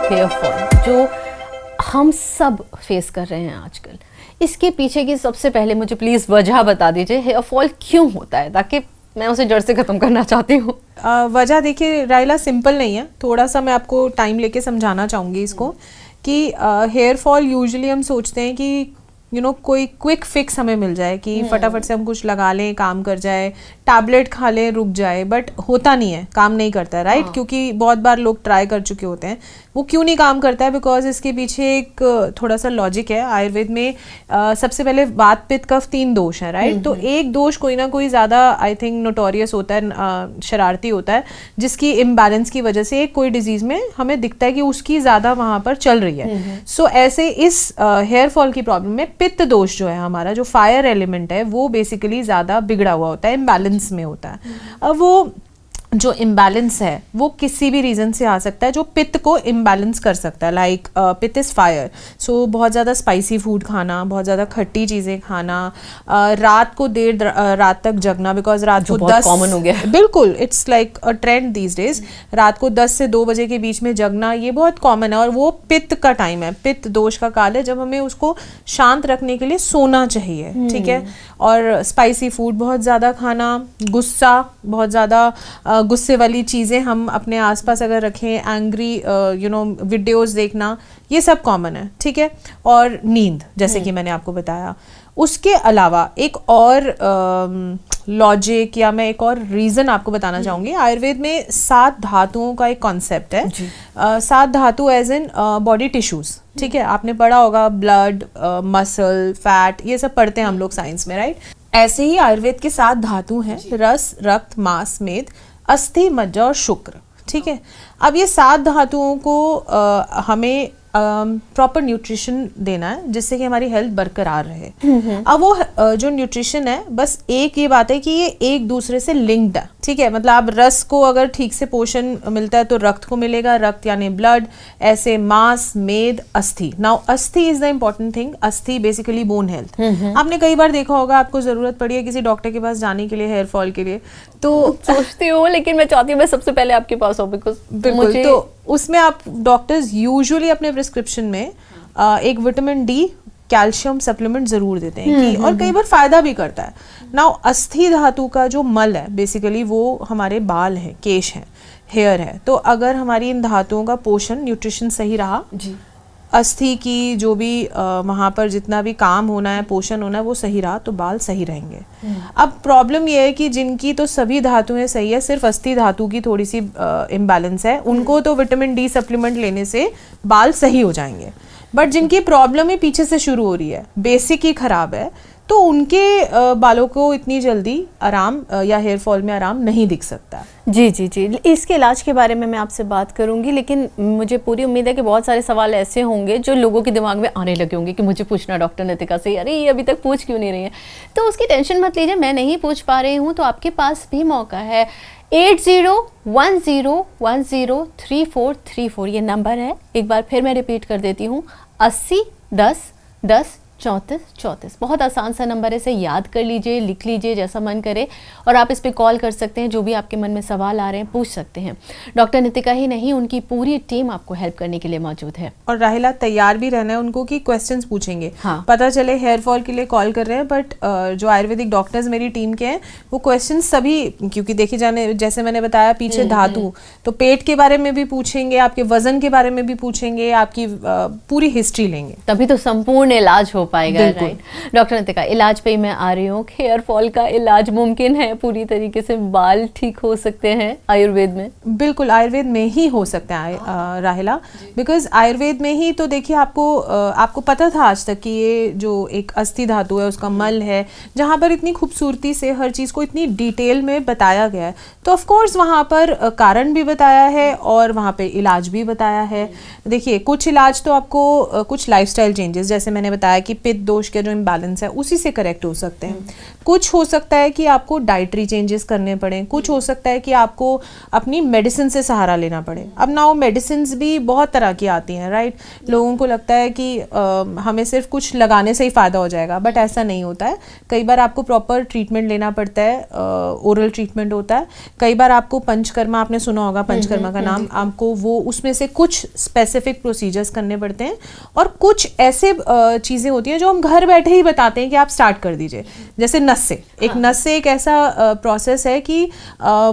Hair fall जो हम सब फेस कर रहे हैं आजकल, इसके पीछे की सबसे पहले मुझे प्लीज़ वजह बता दीजिए, हेयर फॉल क्यों होता है, ताकि मैं उसे जड़ से ख़त्म करना चाहती हूँ। वजह देखिए राहिला, सिंपल नहीं है, थोड़ा सा मैं आपको टाइम लेके समझाना चाहूँगी इसको कि हेयर फॉल यूजुअली हम सोचते हैं कि कोई क्विक फिक्स हमें मिल जाए कि फटाफट से हम कुछ लगा लें, काम कर जाए, टैबलेट खा लें, रुक जाए, बट होता नहीं है, काम नहीं करता है, राइट? क्योंकि बहुत बार लोग ट्राई कर चुके होते हैं। वो क्यों नहीं काम करता है? बिकॉज इसके पीछे एक थोड़ा सा लॉजिक है। आयुर्वेद में सबसे पहले वात पित्त कफ 3 दोष हैं, राइट? तो एक दोष कोई ना कोई ज़्यादा आई थिंक नोटोरियस होता है, शरारती होता है, जिसकी इम्बैलेंस की वजह से कोई डिजीज़ में हमें दिखता है कि उसकी ज़्यादा वहाँ पर चल रही है। सो ऐसे इस हेयर फॉल की प्रॉब्लम में पित्त दोष जो है हमारा, जो फायर एलिमेंट है, वो बेसिकली ज़्यादा बिगड़ा हुआ होता है, इम्बैलेंस में होता है। अब वो जो इम्बैलेंस है वो किसी भी रीज़न से आ सकता है जो पित्त को इम्बैलेंस कर सकता है। लाइक पित्त इज़ फायर, सो बहुत ज़्यादा स्पाइसी फूड खाना, बहुत ज़्यादा खट्टी चीज़ें खाना, रात को देर रात तक जगना, बिकॉज रात को 10 कॉमन हो गया, बिल्कुल it's like a trend these days. रात को 10 से 2 बजे के बीच में जगना, ये बहुत कॉमन है और वो पित्त का टाइम है, पित्त दोष का काल है, जब हमें उसको शांत रखने के लिए सोना चाहिए, ठीक है? और स्पाइसी फूड बहुत ज़्यादा खाना, गुस्सा, बहुत ज़्यादा गुस्से वाली चीज़ें हम अपने आसपास अगर रखें, एंग्री वीडियोस देखना, ये सब कॉमन है, ठीक है? और नींद, जैसे कि मैंने आपको बताया। उसके अलावा एक और लॉजिक या मैं एक और रीज़न आपको बताना चाहूँगी। आयुर्वेद में 7 धातुओं का एक कॉन्सेप्ट है। 7 धातु एज इन बॉडी टिश्यूज़, ठीक है? आपने पढ़ा होगा ब्लड, मसल, फैट, ये सब पढ़ते हैं हम लोग साइंस में, राइट? ऐसे ही आयुर्वेद के 7 धातु हैं, रस, रक्त, मांस, मेद, अस्थि, मज्जा और शुक्र, ठीक है? अब ये 7 धातुओं को हमें प्रॉपर न्यूट्रिशन देना है जिससे कि हमारी हेल्थ बरकरार रहे। अब वो जो न्यूट्रिशन है, बस एक ये बात है कि ये एक दूसरे से लिंक्ड है, ठीक है? मतलब आप रस को अगर ठीक से पोषण मिलता है तो रक्त को मिलेगा, रक्त यानी ब्लड, ऐसे मांस, मेद, अस्थि। नाउ अस्थि इज द इम्पोर्टेंट थिंग। अस्थि बेसिकली बोन हेल्थ। आपने कई बार देखा होगा, आपको जरूरत पड़ी है किसी डॉक्टर के पास जाने के लिए हेयर फॉल के लिए, तो सोचती हूँ, लेकिन मैं चाहती हूँ मैं सबसे पहले आपके पास हूँ, बिकॉज बिल्कुल। तो उसमें आप डॉक्टर्स यूजुअली अपने प्रिस्क्रिप्शन में एक विटामिन डी, कैल्शियम सप्लीमेंट जरूर देते हैं कि, और कई बार फायदा भी करता है। नाउ अस्थि धातु का जो मल है बेसिकली वो हमारे बाल हैं, केश हैं, हेयर है। तो अगर हमारी इन धातुओं का पोषण, न्यूट्रिशन सही रहा जी, अस्थि की जो भी वहाँ पर जितना भी काम होना है, पोषण होना है, वो सही रहा, तो बाल सही रहेंगे। अब प्रॉब्लम ये है कि जिनकी तो सभी धातुएं सही है, सिर्फ अस्थि धातु की थोड़ी सी इम्बैलेंस है, उनको तो विटामिन डी सप्लीमेंट लेने से बाल सही हो जाएंगे। बट जिनकी प्रॉब्लम ही पीछे से शुरू हो रही है, बेसिक ही खराब है, तो उनके बालों को इतनी जल्दी आराम या हेयर फॉल में आराम नहीं दिख सकता। जी जी जी, इसके इलाज के बारे में मैं आपसे बात करूंगी, लेकिन मुझे पूरी उम्मीद है कि बहुत सारे सवाल ऐसे होंगे जो लोगों के दिमाग में आने लगे होंगे कि मुझे पूछना डॉक्टर नितिका से, अरे ये अभी तक पूछ क्यों नहीं रही है? तो उसकी टेंशन मत लीजिए, मैं नहीं पूछ पा रही हूँ तो आपके पास भी मौका है। 8010103434 ये नंबर है। एक बार फिर मैं रिपीट कर देती हूँ, 80 10 10 34 34। बहुत आसान सा नंबर है, इसे याद कर लीजिए, लिख लीजिए, जैसा मन करे, और आप इस पे कॉल कर सकते हैं। जो भी आपके मन में सवाल आ रहे हैं पूछ सकते हैं। डॉक्टर नितिका ही नहीं, उनकी पूरी टीम आपको हेल्प करने के लिए मौजूद है। और राहिला, तैयार भी रहना है उनको कि क्वेश्चंस पूछेंगे। हाँ। पता चले हेयर फॉल के लिए कॉल कर रहे हैं, बट जो आयुर्वेदिक डॉक्टर्स मेरी टीम के हैं वो क्वेश्चन सभी, क्योंकि देखी जाने जैसे मैंने बताया पीछे धातु, तो पेट के बारे में भी पूछेंगे, आपके वजन के बारे में भी पूछेंगे, आपकी पूरी हिस्ट्री लेंगे, तभी तो संपूर्ण इलाज हो पाएगा। राइट डॉक्टर नितिका, इलाज पे ही मैं आ रही हूँ। हेयर फॉल का इलाज मुमकिन है पूरी तरीके से? बाल ठीक हो सकते हैं आयुर्वेद में? बिल्कुल, आयुर्वेद में ही हो सकता है राहिला, बिकॉज आयुर्वेद में ही तो देखिए आपको पता था आज तक कि ये जो एक अस्थि धातु है उसका मल है, जहाँ पर इतनी खूबसूरती से हर चीज़ को इतनी डिटेल में बताया गया है, तो ऑफ कोर्स वहाँ पर कारण भी बताया है और वहाँ पे इलाज भी बताया है। देखिए कुछ इलाज तो आपको कुछ लाइफस्टाइल चेंजेस, जैसे मैंने बताया कि आपकी पित्त दोष के जो इम्बैलेंस है उसी से करेक्ट हो सकते हैं। कुछ हो सकता है कि आपको डाइटरी चेंजेस करने पड़े, कुछ हो सकता है कि आपको अपनी मेडिसिन से सहारा लेना पड़े। अब ना वो मेडिसिन भी बहुत तरह की आती हैं, राइट। लोगों को लगता है कि हमें सिर्फ कुछ लगाने से ही फ़ायदा हो जाएगा, बट ऐसा नहीं होता है। कई बार आपको प्रॉपर ट्रीटमेंट लेना पड़ता है, ओरल ट्रीटमेंट होता है। कई बार आपको पंचकर्मा, आपने सुना होगा पंचकर्मा का नाम, आपको वो उसमें से कुछ स्पेसिफिक प्रोसीजर्स करने पड़ते हैं, और कुछ ऐसे चीज़ें होती हैं जो हम घर बैठे ही बताते हैं कि आप स्टार्ट कर दीजिए। जैसे नस से एक ऐसा प्रोसेस है कि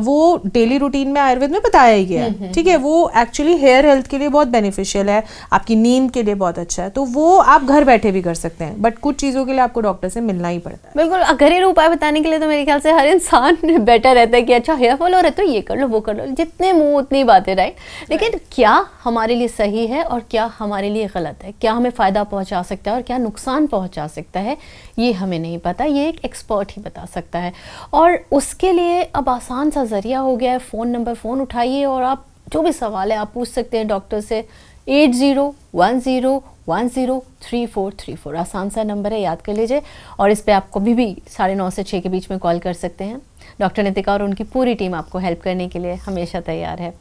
वो डेली रूटीन में आयुर्वेद में बताया ही गया है, ठीक है। वो एक्चुअली हेयर हेल्थ के लिए बहुत बेनिफिशियल है, आपकी नींद के लिए बहुत अच्छा है, तो वो आप घर बैठे भी कर सकते हैं। बट कुछ चीज़ों के लिए आपको डॉक्टर से मिलना ही पड़ता है। बिल्कुल, घरेलू उपाय बताने के लिए तो मेरे ख्याल से हर इंसान बेटर रहता है कि अच्छा हेयर फॉल हो रहा है तो ये कर लो, वो कर लो, जितने मुंह उतनी बातें, राइट। लेकिन क्या हमारे लिए सही है और क्या हमारे लिए गलत है, क्या हमें फ़ायदा पहुंचा सकता है और क्या नुकसान पहुंचा सकता है, ये हमें नहीं पता, ये एक एक्सपर्ट ही बता सकता है। और उसके लिए अब आसान सा ज़रिया हो गया है, फ़ोन उठाइए और आप जो भी सवाल है आप पूछ सकते हैं डॉक्टर से। 8010103434 आसान सा नंबर है, याद कर लीजिए। और इस पे आप कभी भी 9:30 से 6 के बीच में कॉल कर सकते हैं। डॉक्टर नितिका और उनकी पूरी टीम आपको हेल्प करने के लिए हमेशा तैयार है।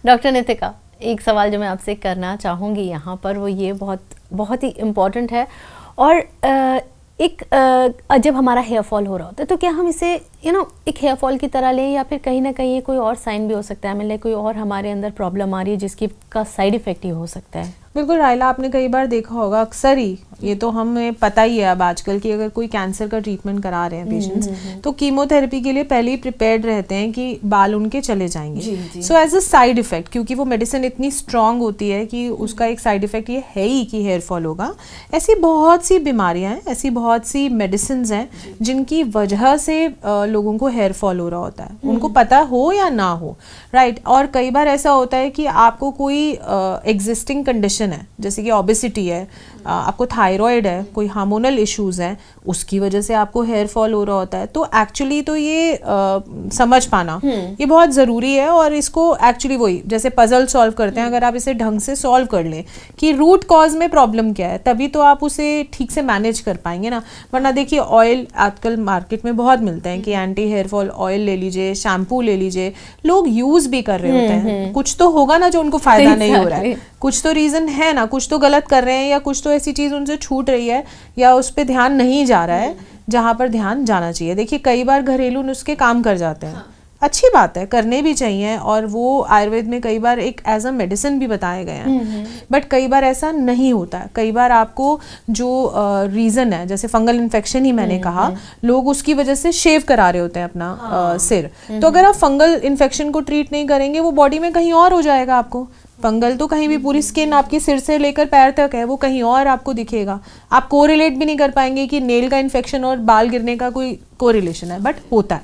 डॉक्टर नितिका, एक सवाल जो मैं आपसे करना चाहूँगी यहाँ पर, वो ये बहुत ही इम्पॉर्टेंट है। और जब हमारा हेयर फॉल हो रहा होता है तो क्या हम इसे एक हेयर फॉल की तरह लें, या फिर कहीं ना कहीं कोई और साइन भी हो सकता है, मतलब कोई और हमारे अंदर प्रॉब्लम आ रही है जिसकी का साइड इफेक्ट ही हो सकता है? बिल्कुल रायला, आपने कई बार देखा होगा, अक्सर ही ये तो हमें पता ही है अब आजकल कि अगर कोई कैंसर का ट्रीटमेंट करा रहे हैं पेशेंट्स, तो कीमोथेरेपी के लिए पहले ही प्रिपेयर्ड रहते हैं कि बाल उनके चले जाएंगे। So as a side effect, क्योंकि वो मेडिसिन इतनी स्ट्रांग होती है कि उसका एक साइड इफेक्ट ये है ही कि हेयर फॉल होगा। ऐसी बहुत सी बीमारियां हैं, ऐसी बहुत सी मेडिसिन हैं जिनकी वजह से लोगों को हेयर फॉल हो रहा होता है, उनको पता हो या ना हो, राइट। और कई बार ऐसा होता है कि आपको कोई एग्जिस्टिंग कंडीशन है, जैसे कि ओबेसिटी है, आपको थायराइड है, कोई हार्मोनल इश्यूज हैं, उसकी वजह से आपको हेयर फॉल हो रहा होता है। तो एक्चुअली तो ये समझ पाना ये बहुत ज़रूरी है। और इसको एक्चुअली वही जैसे पजल सॉल्व करते हैं, अगर आप इसे ढंग से सॉल्व कर लें कि रूट कॉज में प्रॉब्लम क्या है, तभी तो आप उसे ठीक से मैनेज कर पाएंगे ना। वरना देखिए, ऑयल आजकल मार्केट में बहुत मिलते हैं कि एंटी हेयर फॉल ऑयल ले लीजिए, शैम्पू ले लीजिए, लोग यूज भी कर रहे होते हैं। कुछ तो होगा ना जो उनको फायदा नहीं हो रहा है, कुछ तो रीजन है ना, कुछ तो गलत कर रहे हैं, या कुछ तो ऐसी चीज उनसे छूट रही है, या उस पर ध्यान नहीं जा रहा है जहां पर ध्यान जाना चाहिए। देखिए, कई बार घरेलू नुस्खे काम कर जाते हैं, अच्छी बात है, करने भी चाहिए, और वो आयुर्वेद में कई बार एक एज अ मेडिसिन भी बताए गए हैं। बट कई बार ऐसा नहीं होता है। कई बार आपको जो रीज़न है, जैसे फंगल इन्फेक्शन ही मैंने कहा, लोग उसकी वजह से शेव करा रहे होते हैं अपना सिर। तो अगर आप फंगल इन्फेक्शन को ट्रीट नहीं करेंगे, वो बॉडी में कहीं और हो जाएगा। आपको फंगल तो कहीं भी, पूरी स्किन आपकी सिर से लेकर पैर तक है, वो कहीं और आपको दिखेगा। आप कोरिलेट भी नहीं कर पाएंगे कि नेल का इन्फेक्शन और बाल गिरने का कोई कोरिलेशन है, बट होता है।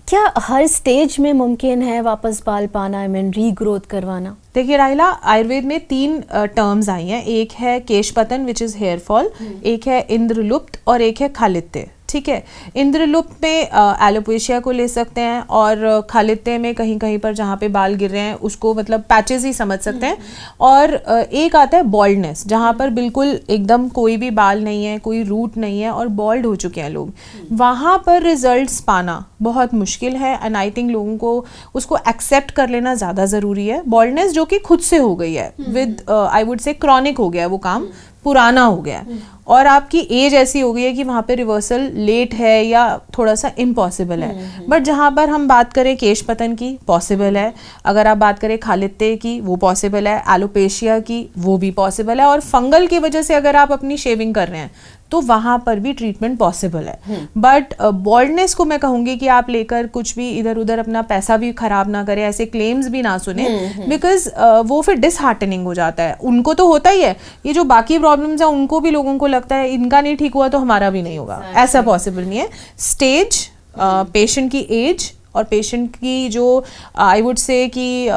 क्या हर स्टेज में मुमकिन है वापस बाल पाना, आई मीन रीग्रोथ करवाना? देखिए राहिला, आयुर्वेद में 3 टर्म्स आई हैं। एक है केशपतन विच इज़ हेयर फॉल, एक है इंद्रलुप्त और एक है खालित्य। ठीक है, इंद्रलुप्त में एलोपेशिया को ले सकते हैं, और खालित्य में कहीं कहीं पर जहाँ पे बाल गिर रहे हैं उसको मतलब पैचेस ही समझ सकते हैं। और एक आता है बॉल्डनेस, जहाँ पर बिल्कुल एकदम कोई भी बाल नहीं है, कोई रूट नहीं है और बॉल्ड हो चुके हैं लोग। वहाँ पर रिजल्ट्स पाना बहुत मुश्किल है, एंड आई थिंक लोगों को उसको एक्सेप्ट कर लेना ज़्यादा ज़रूरी है। बॉल्डनेस जो कि खुद से हो गई है, with I would say chronic हो गया, वो काम पुराना हो गया है, और आपकी एज ऐसी हो गई है कि वहाँ पे रिवर्सल लेट है या थोड़ा सा इम्पॉसिबल है। बट जहाँ पर हम बात करें केश पतन की, पॉसिबल है। अगर आप बात करें खालित्य की, वो पॉसिबल है। एलोपेशिया की, वो भी पॉसिबल है। और फंगल की वजह से अगर आप अपनी शेविंग कर रहे हैं तो वहाँ पर भी ट्रीटमेंट पॉसिबल है। बट बॉल्डनेस को मैं कहूँगी कि आप लेकर कुछ भी इधर उधर अपना पैसा भी खराब ना करें, ऐसे क्लेम्स भी ना सुने, बिकॉज वो फिर डिसहार्टनिंग हो जाता है। उनको तो होता ही है, ये जो बाकी प्रॉब्लम्स हैं उनको भी लोगों को लगता है इनका नहीं ठीक हुआ तो हमारा भी नहीं होगा। ऐसा पॉसिबल नहीं है। स्टेज, पेशेंट की एज और पेशेंट की जो आई वुड से कि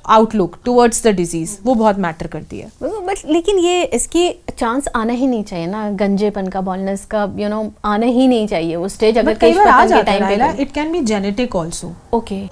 आउटलुक टुवर्ड्स द डिजीज, वो बहुत मैटर करती है। बट लेकिन ये इसकी चांस आना ही नहीं चाहिए ना, गंजेपन का, बॉल्डनेस का, आना ही नहीं चाहिए वो स्टेज। अगर कई बार आ जाता है, it can be genetic also. Okay.